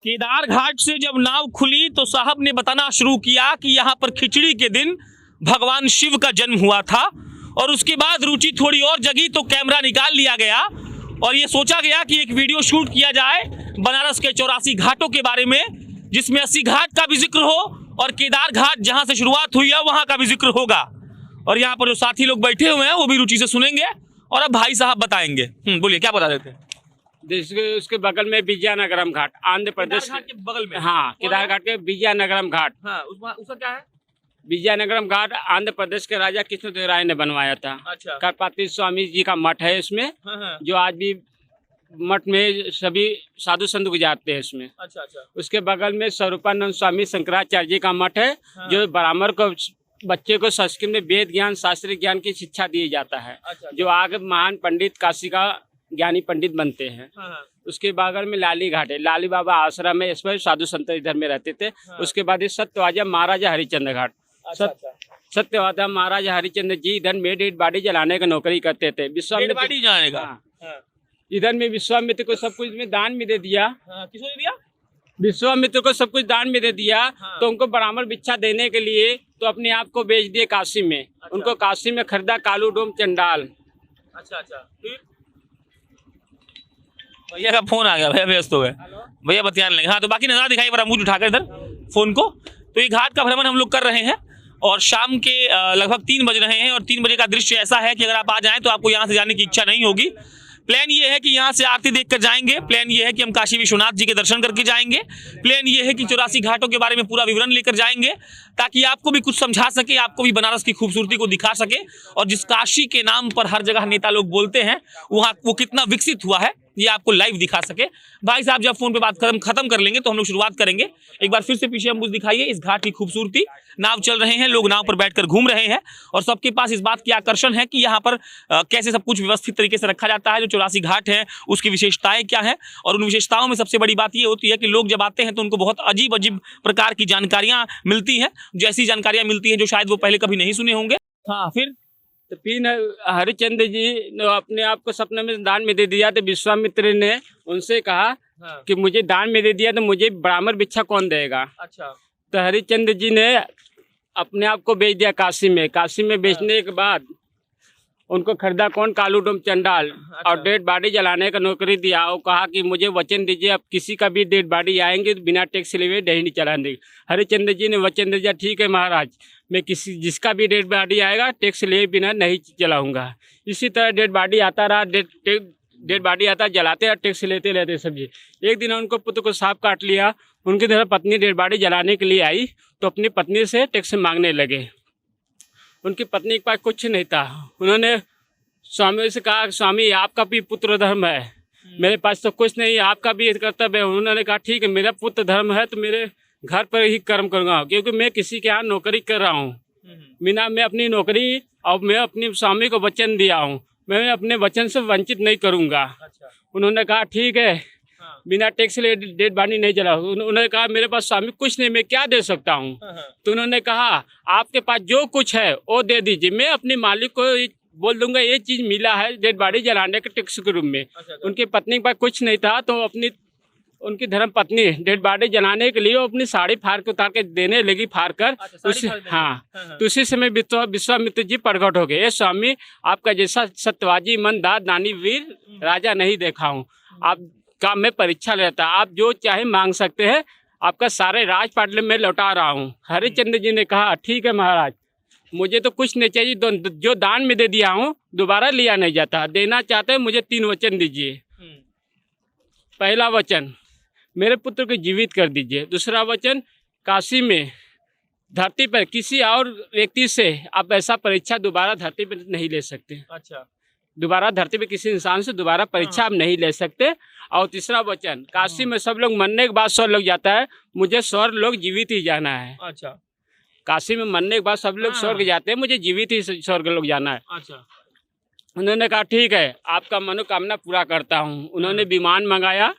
केदार घाट से जब नाव खुली तो साहब ने बताना शुरू किया कि यहाँ पर खिचड़ी के दिन भगवान शिव का जन्म हुआ था। और उसके बाद रुचि थोड़ी और जगी तो कैमरा निकाल लिया गया और ये सोचा गया कि एक वीडियो शूट किया जाए बनारस के 84 घाटों के बारे में, जिसमें 80 घाट का भी जिक्र हो और केदार घाट जहाँ से शुरुआत हुई है वहाँ का भी जिक्र होगा। और यहाँ पर जो साथी लोग बैठे हुए हैं वो भी रुचि से सुनेंगे और अब भाई साहब बताएंगे। बोलिए, क्या बता रहे थे? उसके बगल में विजयनगरम घाट, आंध्र प्रदेश के बगल में। हाँ, केदार घाट के विजयनगरम घाट। हाँ, उसका क्या है? विजयनगरम घाट आंध्र प्रदेश के राजा कृष्णदेव राय ने बनवाया था। अच्छा। करपाती स्वामी जी का मठ है इसमें। हाँ। जो जो आज भी मठ में सभी साधु संत गुजारते हैं इसमें। अच्छा अच्छा। उसके बगल में स्वरूपानंद स्वामी शंकराचार्य जी का मठ है। हाँ। जो ब्राह्मण को, बच्चे को संस्कृत में वेद ज्ञान शास्त्रीय ज्ञान की शिक्षा दी जाता है। अच्छा। जो आगे महान पंडित काशी का ज्ञानी पंडित बनते हैं। हाँ। उसके बगल में लाली घाट है, लाली बाबा आश्रम है, इसमें साधु संत इधर में रहते थे। हाँ। उसके बाद सत्यवाजा महाराजा हरिचंद्र घाट। अच्छा अच्छा। सत्यवाजा महाराजा हरिचंद्र जी इधर में डेड बॉडी जलाने की नौकरी करते थे। डेड बॉडी जलाने का? हाँ। हाँ। इधर में विश्वामित्र को सब कुछ में दान में दे दिया। हाँ, किसको दे दिया? विश्वामित्र को सब कुछ दान में दे दिया। हाँ। तो उनको ब्राह्मण भिक्षा देने के लिए तो अपने आप को बेच दिए काशी में। अच्छा। उनको काशी में खरीदा कालू डोम चंडाल। अच्छा अच्छा। फिर भैया का फोन आ गया, भैया व्यस्त हो गए, भैया बतियाने लगे। हाँ, तो बाकी नज़ारा दिखाई पड़ा मुझे उठाकर इधर फोन को। तो ये घाट का भ्रमण हम लोग कर रहे हैं और शाम के लगभग 3 बज रहे हैं और 3 बजे का दृश्य ऐसा है कि अगर आप आ जाएं तो आपको यहाँ से जाने की इच्छा नहीं होगी। प्लान ये है कि यहाँ से आरती देखकर जाएंगे, प्लान ये है कि हम काशी विश्वनाथ जी के दर्शन करके जाएंगे, प्लान ये है कि 84 घाटों के बारे में पूरा विवरण लेकर जाएंगे ताकि आपको भी कुछ समझा सके, आपको भी बनारस की खूबसूरती को दिखा सके। और जिस काशी के नाम पर हर जगह नेता लोग बोलते हैं वहाँ वो कितना विकसित हुआ है ये आपको लाइव दिखा सके। भाई साहब जब फोन पे बात खत्म कर लेंगे तो हम लोग शुरुआत करेंगे। एक बार फिर से पीछे हम कुछ दिखाइए इस घाट की खूबसूरती। नाव चल रहे हैं, लोग नाव पर बैठकर घूम रहे हैं और सबके पास इस बात की आकर्षण है कि यहाँ पर कैसे सब कुछ व्यवस्थित तरीके से रखा जाता है। जो 84 घाट है उसकी विशेषताएं क्या है और उन विशेषताओं में सबसे बड़ी बात ये होती है कि लोग जब आते हैं तो उनको बहुत अजीब अजीब प्रकार की जानकारियां मिलती हैं, जो ऐसी जानकारियां मिलती हैं जो शायद वो पहले कभी नहीं सुने होंगे। हाँ, फिर हरिचंद्र जी ने अपने आप को सपने में दान में दे दिया। तो विश्वामित्र ने उनसे कहा हाँ। कि मुझे दान में दे दिया तो मुझे ब्राह्मण भिक्षा कौन देगा। अच्छा। तो हरिचंद्र जी ने अपने आप को बेच दिया काशी में। काशी में बेचने के बाद उनको खरीदा कौन, कालू डोम चंडाल। अच्छा। और डेड बॉडी जलाने का नौकरी दिया और कहा कि मुझे वचन दीजिए अब किसी का भी डेड बॉडी आएंगे तो बिना टैक्स लिए नहीं चलाने देंगे। हरिचंद्र जी ने वचन दिया, ठीक है महाराज, मैं जिसका भी डेड बॉडी आएगा टैक्स लिए बिना नहीं चलाऊंगा। इसी तरह डेड बॉडी आता रहा, डेड बॉडी आता जलाते और टैक्स लेते लेते सब्जी। एक दिन उनको पुत्र को सांप काट लिया। उनकी तरह पत्नी डेड बॉडी जलाने के लिए आई तो अपनी पत्नी से टैक्स मांगने लगे। उनकी पत्नी के पास कुछ नहीं था। उन्होंने स्वामी से कहा, स्वामी आपका भी पुत्र धर्म है, मेरे पास तो कुछ नहीं, आपका भी कर्तव्य है। उन्होंने कहा ठीक है, मेरा पुत्र धर्म है तो मेरे घर पर ही कर्म करूँगा, क्योंकि मैं किसी के यहाँ नौकरी कर रहा हूँ। बिना मैं अपनी नौकरी और मैं अपनी स्वामी को वचन दिया हूँ, मैं अपने वचन से वंचित नहीं करूँगा। अच्छा। उन्होंने कहा ठीक है, हाँ। बिना टैक्स लिए डेड बॉडी नहीं जला। उन्होंने कहा मेरे पास स्वामी कुछ नहीं, मैं क्या दे सकता हूँ। तो उन्होंने कहा आपके पास जो कुछ है वो दे दीजिए, मैं अपने मालिक को बोल दूंगा ये चीज़ मिला है डेड बॉडी जलाने के टैक्स के रूप में। अच्छा। उनकी पत्नी के पास कुछ नहीं था तो उनकी धर्म पत्नी डेड बॉडी जलाने के लिए वो अपनी साड़ी फाड़ के उतार के देने लगी, फाड़ कर। हाँ, तो उसी समय विश्वामित्र जी प्रकट हो गए, स्वामी आपका जैसा सत्यवाजी ईमानदार दानी वीर राजा नहीं देखा हूँ। आपका मैं परीक्षा लेता, आप जो चाहे मांग सकते हैं, आपका सारे राजपाट में लौटा रहा हूँ। हरिचंद्र जी ने कहा ठीक है महाराज, मुझे तो कुछ नहीं चाहिए, जो दान में दे दिया हूँ दोबारा लिया नहीं जाता। देना चाहते हैं मुझे 3 वचन दीजिए। पहला वचन, मेरे पुत्र को जीवित कर दीजिए। दूसरा वचन, काशी में धरती पर किसी और व्यक्ति से आप ऐसा परीक्षा दोबारा धरती पर नहीं ले सकते। अच्छा। दोबारा धरती पे किसी इंसान से दोबारा परीक्षा आप नहीं ले सकते। और तीसरा वचन, काशी में सब लोग मरने के बाद स्वर्ग लोग जाता है, मुझे स्वर्ग लोग जीवित ही जाना है। अच्छा। काशी में मरने के बाद सब लोग स्वर्ग जाते हैं, मुझे जीवित ही स्वर्ग लोग जाना है। अच्छा। उन्होंने कहा ठीक है, आपका मनोकामना पूरा करता हूँ। उन्होंने विमान मंगाया,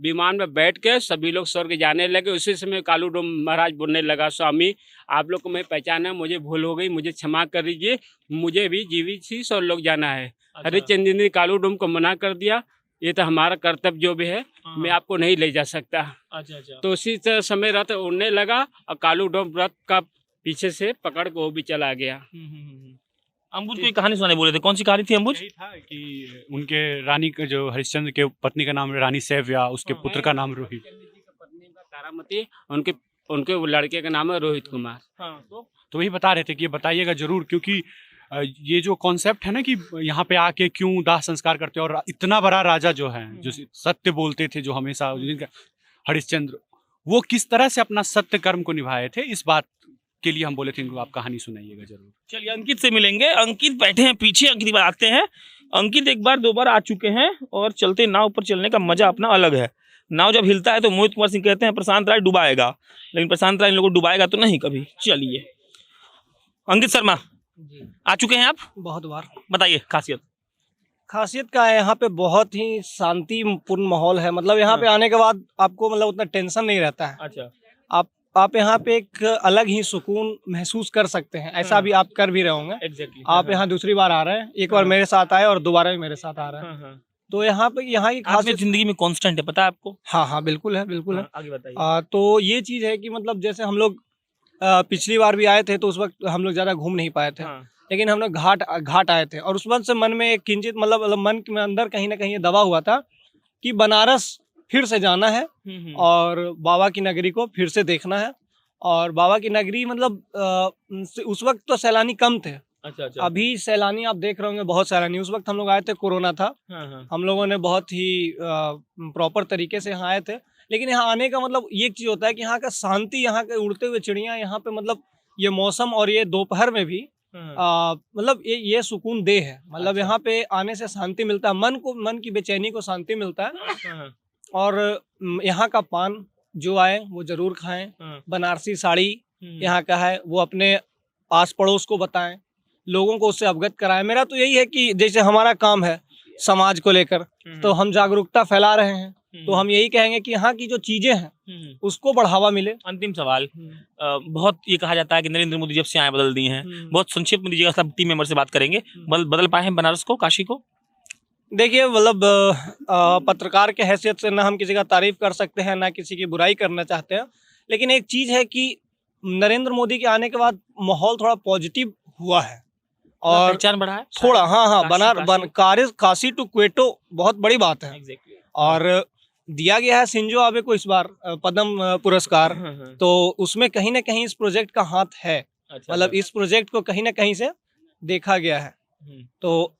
विमान में बैठ के सभी लोग स्वर्ग जाने लगे। उसी समय कालू डोम महाराज बोलने लगा, स्वामी आप लोग को मैं पहचाना, मुझे भूल हो गई, मुझे क्षमा कर दीजिए, मुझे भी जीवित ही स्वर्ग लोग जाना है। अच्छा। हरिचंद्र ने कालू डोम को मना कर दिया। ये तो हमारा कर्तव्य जो भी है, मैं आपको नहीं ले जा सकता। अच्छा अच्छा। तो उसी समय रथ उड़ने लगा और कालू डोम रथ का पीछे से पकड़ के वो भी चला गया। अम्बुज कोई कहानी सुनाने बोले थे, कौन सी कहानी थी अम्बुज? यही था कि उनके रानी का जो हरिश्चंद्र के पत्नी का नाम रानी सैव्या, उसके पुत्र का नाम रोहित। पत्नी का तारामती, उनके उनके वो लड़के का नाम है रोहित कुमार। तो वही बता रहे थे कि ये बताइएगा जरूर, क्योंकि ये जो कॉन्सेप्ट है ना कि यहाँ पे आके क्यों दाह संस्कार करते हैं, और इतना बड़ा राजा जो है, जो सत्य बोलते थे, जो हमेशा हरिश्चंद्र, वो किस तरह से अपना सत्य कर्म को निभाए थे, इस बात के लिए हम बोले थे इनको आप कहानी सुनाइएगा जरूर। चलिए अंकित से मिलेंगे। अंकित बैठे हैं पीछे, अंकित बार आते हैं। अंकित एक बार 2 बार आ चुके हैं और चलते नाव पर चलने का मजा अपना अलग है। नाव जब हिलता है तो मोहित कुमार सिंह कहते हैं प्रशांत राय डुबाएगा, लेकिन प्रशांत राय इन लोगों को डुबाएगा तो नहीं कभी। चलिए अंकित शर्मा आ चुके हैं आप, बहुत बार। बताइए खासियत। खासियत का है यहाँ पे, बहुत ही शांतिपूर्ण माहौल है। मतलब यहाँ पे आने के बाद आपको मतलब उतना टेंशन नहीं रहता है। अच्छा। आप यहाँ पे एक अलग ही सुकून महसूस कर सकते हैं। ऐसा भी आप कर भी रहे होंगे। एग्जैक्टली। आप यहाँ दूसरी बार आ रहे हैं, एक बार मेरे साथ आए और दोबारा भी मेरे साथ आ रहे हैं। तो यहाँ पे यहाँ की खासियत जिंदगी में कांस्टेंट है, पता है आपको? हाँ, बिल्कुल है, बिल्कुल है। आगे बताइए। तो ये चीज़ है कि मतलब जैसे हम लोग पिछली बार भी आए थे तो उस वक्त हम लोग ज़्यादा घूम नहीं पाए थे। लेकिन हम लोग घाट आए थे और उस वक्त से मन में एक किंचित मतलब मन के अंदर कहीं ना कहीं ये दबा हुआ था कि बनारस फिर से जाना है और बाबा की नगरी को फिर से देखना है। और बाबा की नगरी मतलब उस वक्त तो सैलानी कम थे। अच्छा। अभी सैलानी आप देख रहे होंगे, बहुत सैलानी। उस वक्त हम लोग आए थे, कोरोना था। हम लोगों ने बहुत ही प्रॉपर तरीके से यहाँ आए थे। लेकिन यहाँ आने का मतलब ये एक चीज़ होता है कि यहाँ का शांति, यहाँ के उड़ते हुए चिड़िया, यहाँ पे मतलब ये मौसम और ये दोपहर में भी मतलब ये सुकून दे है। मतलब अच्छा। यहाँ पे आने से शांति मिलता है, मन की बेचैनी को शांति मिलता है। और यहाँ का पान जो आए वो जरूर खाएं। बनारसी साड़ी यहाँ का है, वो अपने आस पड़ोस को बताएं, लोगों को उससे अवगत कराएं। मेरा तो यही है कि जैसे हमारा काम है समाज को लेकर, तो हम जागरूकता फैला रहे हैं, तो हम यही कहेंगे कि यहाँ की जो चीजें हैं उसको बढ़ावा मिले। अंतिम सवाल, बहुत ये कहा जाता है कि नरेंद्र मोदी जब से आए बदल दिए हैं, बहुत संक्षिप्त में दीजिएगा, सब टीम मेंबर से बात करेंगे। बदल पाए हैं बनारस को, काशी को? देखिए मतलब पत्रकार के हैसियत से ना हम किसी का तारीफ कर सकते हैं, ना किसी की बुराई करना चाहते हैं। लेकिन एक चीज है कि नरेंद्र मोदी के आने के बाद माहौल थोड़ा पॉजिटिव हुआ है और पहचान बढ़ा है थोड़ा। हाँ, काशी टू क्वेटो बहुत बड़ी बात है। और दिया गया है शिंजो आबे को इस बार पद्म पुरस्कार, तो उसमें कहीं ना कहीं इस प्रोजेक्ट का हाथ है। मतलब इस प्रोजेक्ट को कहीं ना कहीं से देखा गया है। तो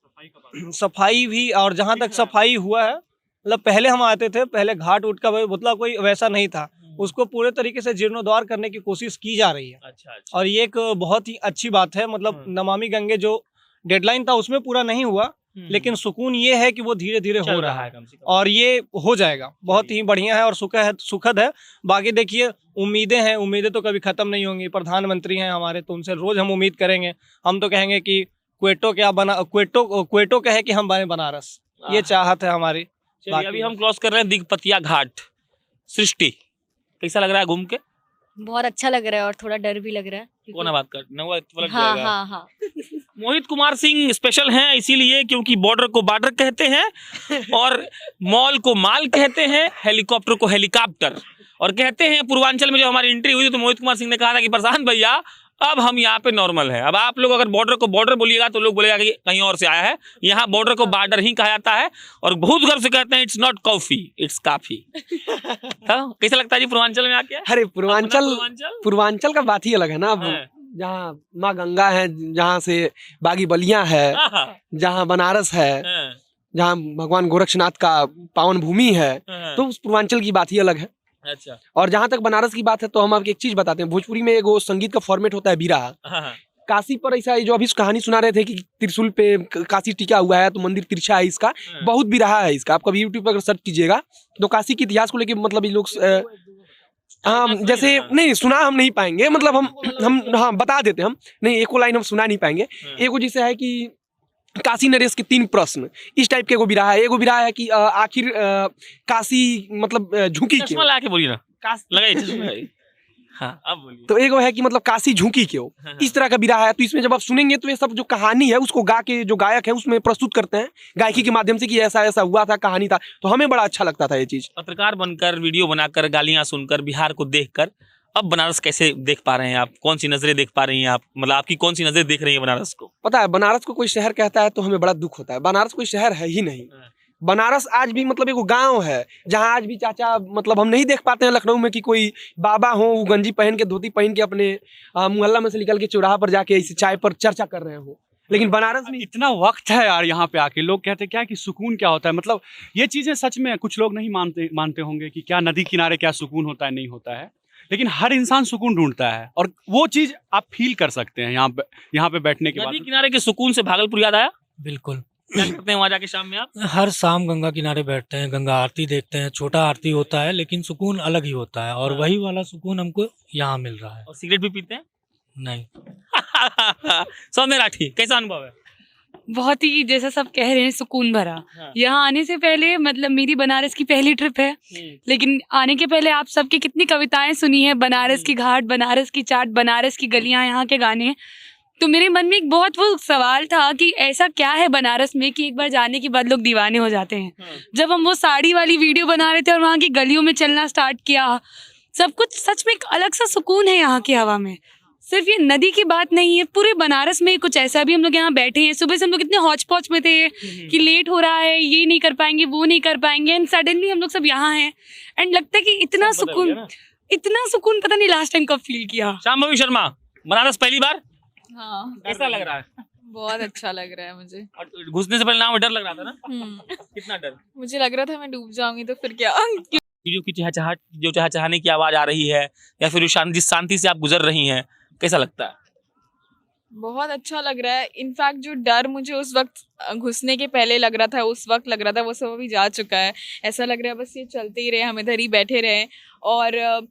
सफाई भी, और जहाँ तक सफाई हुआ है, मतलब पहले हम आते थे, पहले घाट उठ का मतलब कोई वैसा नहीं था, उसको पूरे तरीके से जीर्णोद्धार करने की कोशिश की जा रही है। अच्छा। और ये एक बहुत ही अच्छी बात है। मतलब नमामि गंगे जो डेडलाइन था उसमें पूरा नहीं हुआ, लेकिन सुकून ये है कि वो धीरे धीरे हो रहा है और ये हो जाएगा। बहुत ही बढ़िया है और सुखद है। बाकी देखिए, उम्मीदें हैं, उम्मीदें तो कभी खत्म नहीं होंगी। प्रधानमंत्री हैं हमारे, तो उनसे रोज हम उम्मीद करेंगे। हम तो कहेंगे कि क्वेटो कहे कि हम बने बनारस, ये चाहत है हमारी। अभी हम क्रॉस कर रहे हैं दिगपतिया घाट। सृष्टि, कैसा लग रहा है घूम के? बहुत अच्छा लग रहा है और थोड़ा डर भी लग रहा है। कौन बात कर? हाँ। मोहित कुमार सिंह स्पेशल हैं इसीलिए क्योंकि बॉर्डर को बार्डर कहते हैं और मॉल को माल कहते हैं, हेलीकॉप्टर को हेलीकॉप्टर। और कहते हैं पूर्वांचल में जो हमारी एंट्री हुई तो मोहित कुमार सिंह ने कहा था कि प्रशांत भैया अब हम यहाँ पे नॉर्मल है। अब आप लोग अगर बॉर्डर को बॉर्डर बोलिएगा तो लोग बोलेगा कि कहीं और से आया है। यहाँ बॉर्डर को बार्डर ही कहा जाता है और बहुत गर्व से कहते हैं इट्स नॉट कॉफी, इट्स काफी। कैसा लगता है जी पूर्वांचल में आके? अरे पूर्वांचल का बात ही अलग है ना। अब जहाँ माँ गंगा है, जहाँ से बागी बलिया है, जहाँ बनारस है, जहाँ भगवान गोरक्षनाथ का पावन भूमि है, तो उस पूर्वांचल की बात ही अलग है। अच्छा। और जहाँ तक बनारस की बात है तो हम आपको एक चीज बताते हैं। भोजपुरी में एक संगीत का फॉर्मेट होता है बिरहा। काशी पर ऐसा जो अभी कहानी सुना रहे थे कि त्रिशूल पे काशी टिका हुआ है, तो मंदिर तिरछा है इसका, बहुत बिरहा है इसका। आप कभी यूट्यूब पर सर्च कीजिएगा तो काशी के इतिहास को लेके मतलब ये लोग जैसे नहीं सुना हम नहीं पाएंगे, मतलब हम बता देते हम नहीं, एको लाइन हम सुना नहीं पाएंगे। एगो जैसे है कि काशी नरेश के 3 प्रश्न, इस टाइप के एगो बिरहा है। एगो बिरहा है कि आखिर काशी मतलब झुकी क्यों? चश्मा लगा के बोलिए ना, लगाइए चश्मा लगाइए। हाँ अब बोलिए। तो एक वो है कि मतलब काशी झुकी क्यों, इस तरह का बिरहा है। तो इसमें जब आप सुनेंगे तो ये सब जो कहानी है उसको गा के जो गायक है उसमें प्रस्तुत करते हैं गायकी के माध्यम से कि ऐसा ऐसा हुआ था, कहानी था। तो हमें बड़ा अच्छा लगता था ये चीज। पत्रकार बनकर, वीडियो बनाकर, गालियां सुनकर, बिहार को देखकर अब बनारस कैसे देख पा रहे हैं आप? कौन सी नजरें देख पा रही हैं आप? मतलब आपकी कौन सी नजरें देख रही है बनारस को? पता है, बनारस को कोई शहर कहता है तो हमें बड़ा दुख होता है। बनारस कोई शहर है ही नहीं। बनारस आज भी मतलब एक गांव है जहां आज भी चाचा, मतलब हम नहीं देख पाते हैं लखनऊ में कि कोई बाबा हो वो गंजी पहन के, धोती पहन के अपने मुहल्ला में से निकल के चौराहा पर जाके इस चाय पर चर्चा कर रहे हो। लेकिन बनारस में इतना वक्त है यार यहाँ पे आके। लोग कहते क्या कि सुकून क्या होता है, मतलब ये चीजें सच में कुछ लोग नहीं मानते होंगे कि क्या नदी किनारे क्या सुकून होता है, नहीं होता है। लेकिन हर इंसान सुकून ढूंढता है और वो चीज आप फील कर सकते हैं यहाँ पे बैठने के बाद। नदी किनारे के सुकून से भागलपुर याद आया? बिल्कुल। क्या करते हैं वहां जाके शाम में आप? हर शाम गंगा किनारे बैठते हैं, गंगा आरती देखते हैं। छोटा आरती होता है लेकिन सुकून अलग ही होता है, और वही वाला सुकून हमको यहाँ मिल रहा है। और सिगरेट भी पीते हैं? नहीं। सौम्य राठी, कैसा अनुभव है? बहुत ही, जैसा सब कह रहे हैं, सुकून भरा। हाँ। यहाँ आने से पहले, मतलब मेरी बनारस की पहली ट्रिप है, लेकिन आने के पहले आप सबकी कितनी कविताएं सुनी है, बनारस की घाट, बनारस की चाट, बनारस की गलियां, यहाँ के गाने। तो मेरे मन में एक बहुत वो सवाल था कि ऐसा क्या है बनारस में कि एक बार जाने के बाद लोग दीवाने हो जाते हैं। जब हम वो साड़ी वाली वीडियो बना रहे थे और वहाँ की गलियों में चलना स्टार्ट किया, सब कुछ सच में एक अलग सा सुकून है यहाँ की हवा में। सिर्फ ये नदी की बात नहीं है, पूरे बनारस में कुछ ऐसा भी। हम लोग यहाँ बैठे हैं, सुबह से हम लोग इतने हौच पौच में थे कि लेट हो रहा है, ये नहीं कर पाएंगे, वो नहीं कर पाएंगे, एंड सडनली हम लोग सब यहाँ हैं एंड लगता है कि इतना सुकून पता नहीं लास्ट टाइम कब फील किया। शांभवी शर्मा, बनारस पहली बार, हाँ, कैसा लग रहा है? बहुत अच्छा लग रहा है मुझे। और घुसने से पहले नाम डर लग रहा था ना? कितना डर? मुझे लग रहा था मैं डूब जाऊंगी तो फिर क्या। वीडियो की चहचहाट, जो चहचहाने की आवाज आ रही है, या फिर जिस शांति से आप गुजर रही हैं, कैसा लगता है? बहुत अच्छा लग रहा है। इनफैक्ट जो डर मुझे उस वक्त घुसने के पहले लग रहा था, उस वक्त लग रहा था, वो सब अभी जा चुका है। ऐसा लग रहा है बस ये चलते ही रहे, हम इधर ही बैठे रहे। और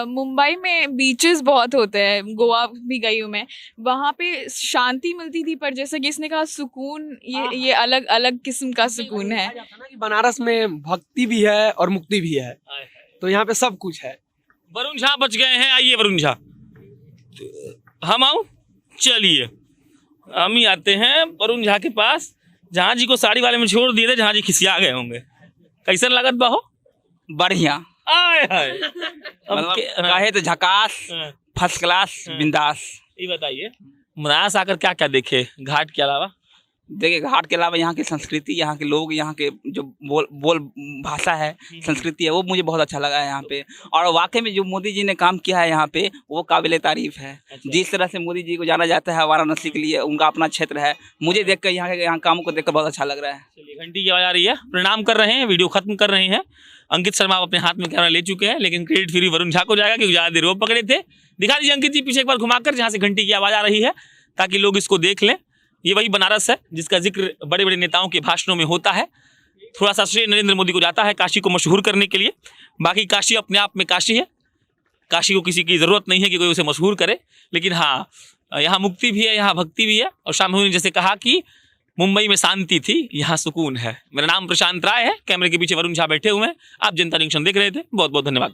मुंबई में बीचेस बहुत होते हैं, गोवा भी गई हूँ मैं, वहाँ पे शांति मिलती थी, पर जैसे कि इसने कहा सुकून, ये अलग अलग किस्म का सुकून है। कि बनारस में भक्ति भी है और मुक्ति भी है, तो यहाँ पे सब कुछ है। वरुण झा बच गए हैं। आइए वरुण झा, हम आऊं? चलिए हम ही आते हैं वरुण झा के पास। जहाँ जी को साड़ी वाले में छोड़ दिए थे, जहाँ जी खिसिया गए होंगे। कैसन लागत बा हो? बढ़िया। आए हाय, मतलब कहे तो झकास, फर्स्ट क्लास, बिंदास। ये बताइए, बनारस आकर क्या क्या देखे घाट के अलावा? देखिए, घाट के अलावा यहाँ की संस्कृति, यहाँ के लोग, यहाँ के जो बोल भाषा है, संस्कृति है, वो मुझे बहुत अच्छा लगा है यहाँ पे। और वाकई में जो मोदी जी ने काम किया है यहाँ पे, वो काबिले तारीफ है। जिस तरह से मोदी जी को जाना जाता है वाराणसी के लिए, उनका अपना क्षेत्र है, मुझे देखकर यहाँ कामों को देखकर बहुत अच्छा लग रहा है। चलिए, घंटी की आवाज आ रही है, प्रणाम कर रहे हैं, वीडियो खत्म कर रहे हैं। अंकित शर्मा अपने हाथ में कैमरा ले चुके हैं, लेकिन क्रेडिट फ्री वरुण झा को जाएगा क्योंकि ज़्यादा देर वो पकड़े थे। दिखा दीजिए अंकित जी पीछे एक बार घुमाकर, जहाँ से घंटी की आवाज़ आ रही है, ताकि लोग इसको देख लें। ये वही बनारस है जिसका जिक्र बड़े बड़े नेताओं के भाषणों में होता है। थोड़ा सा श्रेय नरेंद्र मोदी को जाता है काशी को मशहूर करने के लिए। बाकी काशी अपने आप में काशी है, काशी को किसी की ज़रूरत नहीं है कि कोई उसे मशहूर करे। लेकिन हाँ, यहाँ मुक्ति भी है, यहाँ भक्ति भी है। और शांभवी ने जैसे कहा कि मुंबई में शांति थी, यहाँ सुकून है। मेरा नाम प्रशांत राय है, कैमरे के पीछे वरुण झा बैठे हुए हैं। आप जनता जंक्शन देख रहे थे। बहुत बहुत धन्यवाद।